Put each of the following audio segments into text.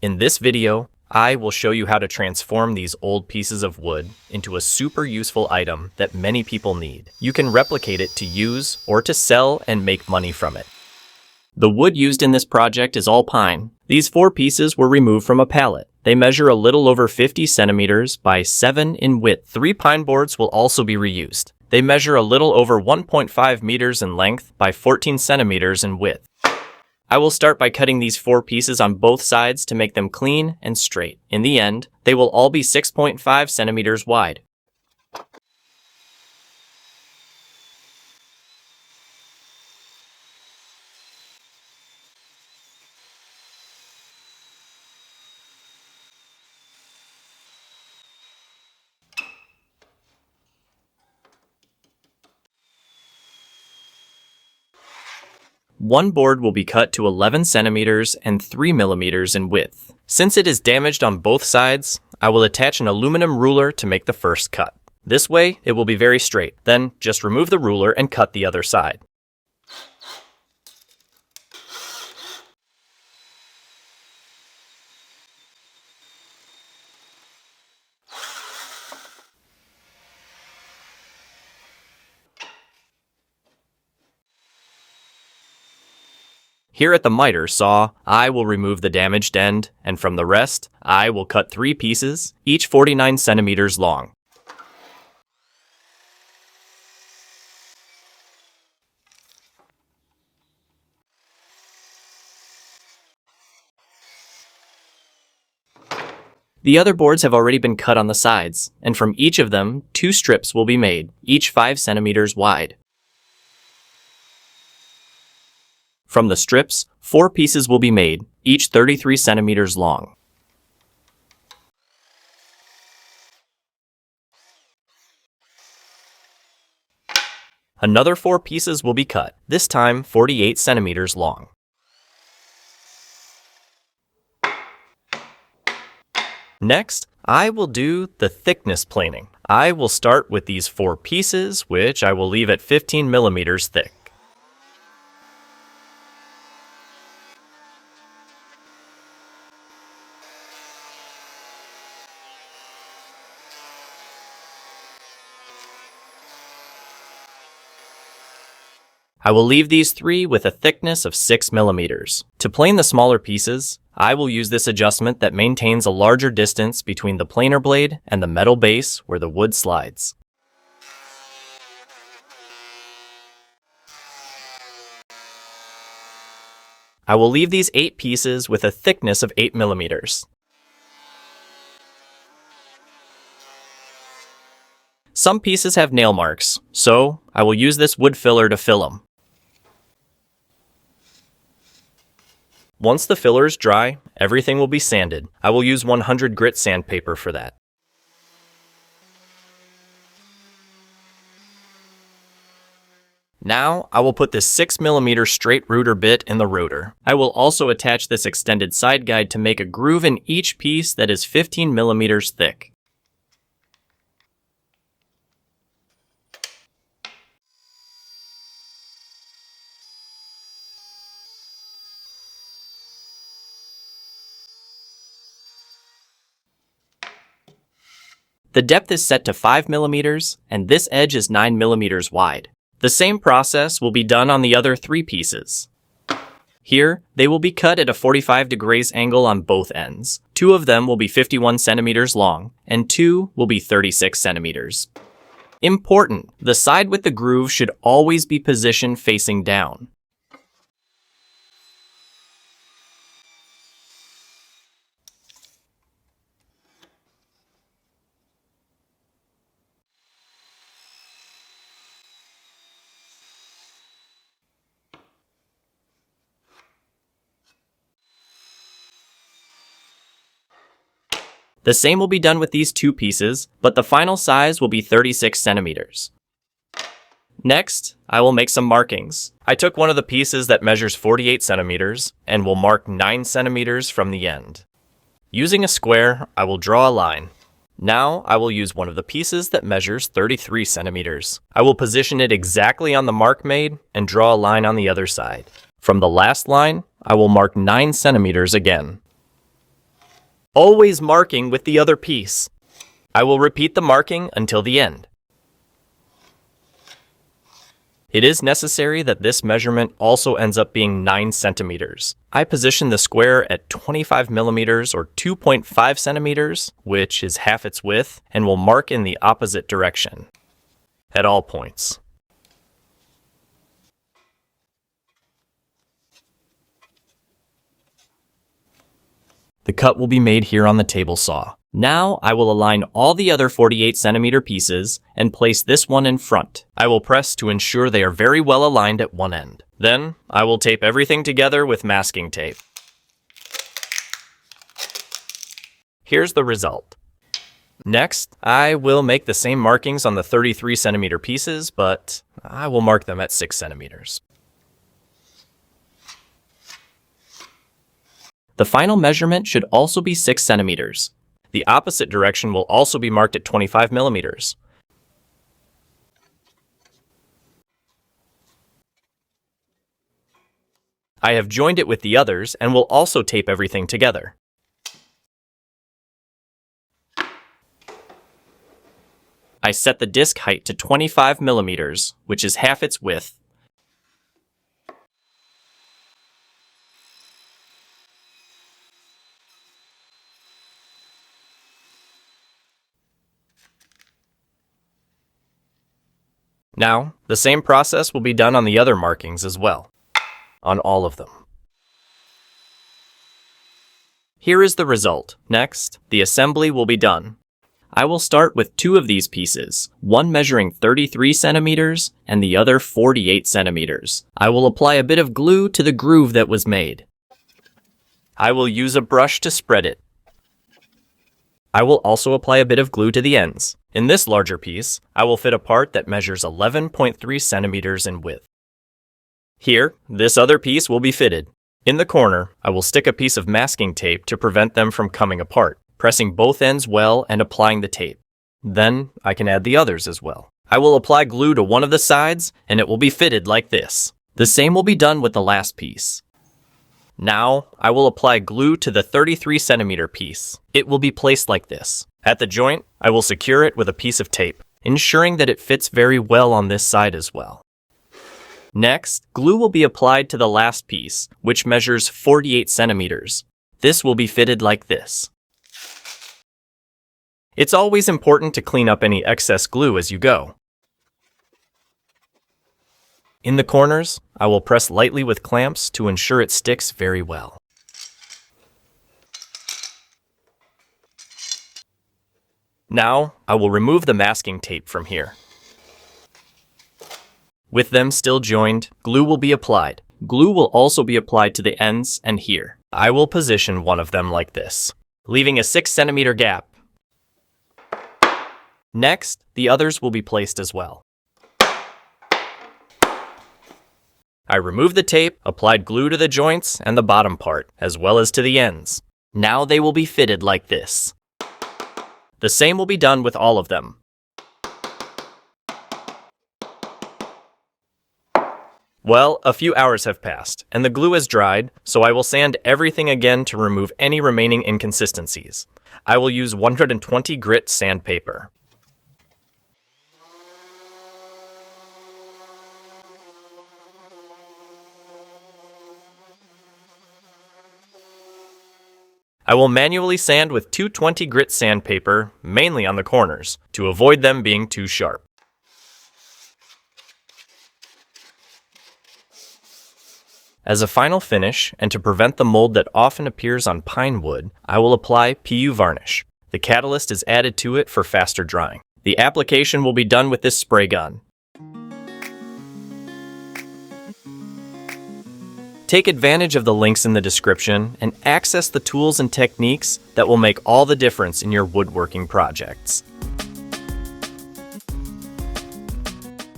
In this video, I will show you how to transform these old pieces of wood into a super useful item that many people need. You can replicate it to use or to sell and make money from it. The wood used in this project is all pine. These 4 pieces were removed from a pallet. They measure a little over 50 centimeters by 7 in width. 3 pine boards will also be reused. They measure a little over 1.5 meters in length by 14 centimeters in width. I will start by cutting these 4 pieces on both sides to make them clean and straight. In the end, they will all be 6.5 centimeters wide. One board will be cut to 11 centimeters and 3 millimeters in width. Since it is damaged on both sides, I will attach an aluminum ruler to make the first cut. This way, it will be very straight. Then, just remove the ruler and cut the other side. Here at the miter saw, I will remove the damaged end, and from the rest, I will cut 3 pieces, each 49 centimeters long. The other boards have already been cut on the sides, and from each of them, 2 strips will be made, each 5 centimeters wide. From the strips, 4 pieces will be made, each 33 centimeters long. Another 4 pieces will be cut, this time 48 centimeters long. Next, I will do the thickness planing. I will start with these 4 pieces, which I will leave at 15 millimeters thick. I will leave these 3 with a thickness of 6 millimeters. To plane the smaller pieces, I will use this adjustment that maintains a larger distance between the planer blade and the metal base where the wood slides. I will leave these 8 pieces with a thickness of 8 millimeters. Some pieces have nail marks, so I will use this wood filler to fill them. Once the filler is dry, everything will be sanded. I will use 100 grit sandpaper for that. Now, I will put this 6 millimeter straight router bit in the rotor. I will also attach this extended side guide to make a groove in each piece that is 15 millimeters thick. The depth is set to 5 millimeters, and this edge is 9 millimeters wide. The same process will be done on the other 3 pieces. Here, they will be cut at a 45 degrees angle on both ends. 2 of them will be 51 centimeters long, and 2 will be 36 centimeters. Important, the side with the groove should always be positioned facing down. The same will be done with these 2 pieces, but the final size will be 36 centimeters. Next, I will make some markings. I took one of the pieces that measures 48 centimeters and will mark 9 centimeters from the end. Using a square, I will draw a line. Now, I will use one of the pieces that measures 33 centimeters. I will position it exactly on the mark made and draw a line on the other side. From the last line, I will mark 9 centimeters again. always marking with the other piece. I will repeat the marking until the end. It is necessary that this measurement also ends up being 9 centimeters. I position the square at 25 millimeters or 2.5 centimeters, which is half its width, and will mark in the opposite direction at all points. The cut will be made here on the table saw. Now I will align all the other 48 centimeter pieces and place this one in front. I will press to ensure they are very well aligned at one end. Then I will tape everything together with masking tape. Here's the result. Next, I will make the same markings on the 33 centimeter pieces, but I will mark them at 6 centimeters. The final measurement should also be 6 centimeters. The opposite direction will also be marked at 25 millimeters. I have joined it with the others and will also tape everything together. I set the disc height to 25 millimeters, which is half its width. Now, the same process will be done on the other markings as well, on all of them. Here is the result. Next, the assembly will be done. I will start with 2 of these pieces, one measuring 33 centimeters and the other 48 centimeters. I will apply a bit of glue to the groove that was made. I will use a brush to spread it. I will also apply a bit of glue to the ends. In this larger piece, I will fit a part that measures 11.3 centimeters in width. Here, this other piece will be fitted. In the corner, I will stick a piece of masking tape to prevent them from coming apart, pressing both ends well and applying the tape. Then, I can add the others as well. I will apply glue to one of the sides, and it will be fitted like this. The same will be done with the last piece. Now, I will apply glue to the 33 centimeter piece. It will be placed like this. At the joint, I will secure it with a piece of tape, ensuring that it fits very well on this side as well. Next, glue will be applied to the last piece, which measures 48 centimeters. This will be fitted like this. It's always important to clean up any excess glue as you go. In the corners, I will press lightly with clamps to ensure it sticks very well. Now, I will remove the masking tape from here. With them still joined, glue will be applied. Glue will also be applied to the ends and here. I will position one of them like this, leaving a 6 centimeter gap. Next, the others will be placed as well. I removed the tape, applied glue to the joints and the bottom part, as well as to the ends. Now they will be fitted like this. The same will be done with all of them. Well, a few hours have passed, and the glue has dried, so I will sand everything again to remove any remaining inconsistencies. I will use 120 grit sandpaper. I will manually sand with 220 grit sandpaper, mainly on the corners, to avoid them being too sharp. As a final finish, and to prevent the mold that often appears on pine wood, I will apply PU varnish. The catalyst is added to it for faster drying. The application will be done with this spray gun. Take advantage of the links in the description and access the tools and techniques that will make all the difference in your woodworking projects.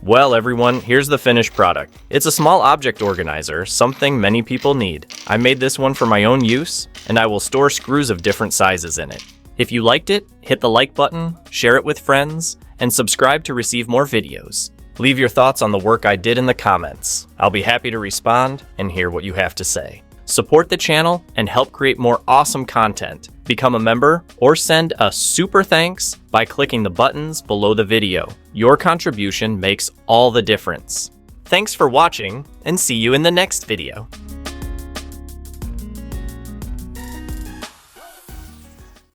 Well everyone, here's the finished product. It's a small object organizer, something many people need. I made this one for my own use, and I will store screws of different sizes in it. If you liked it, hit the like button, share it with friends, and subscribe to receive more videos. Leave your thoughts on the work I did in the comments. I'll be happy to respond and hear what you have to say. Support the channel and help create more awesome content. become a member, or send a super thanks by clicking the buttons below the video. Your contribution makes all the difference. Thanks for watching, and see you in the next video.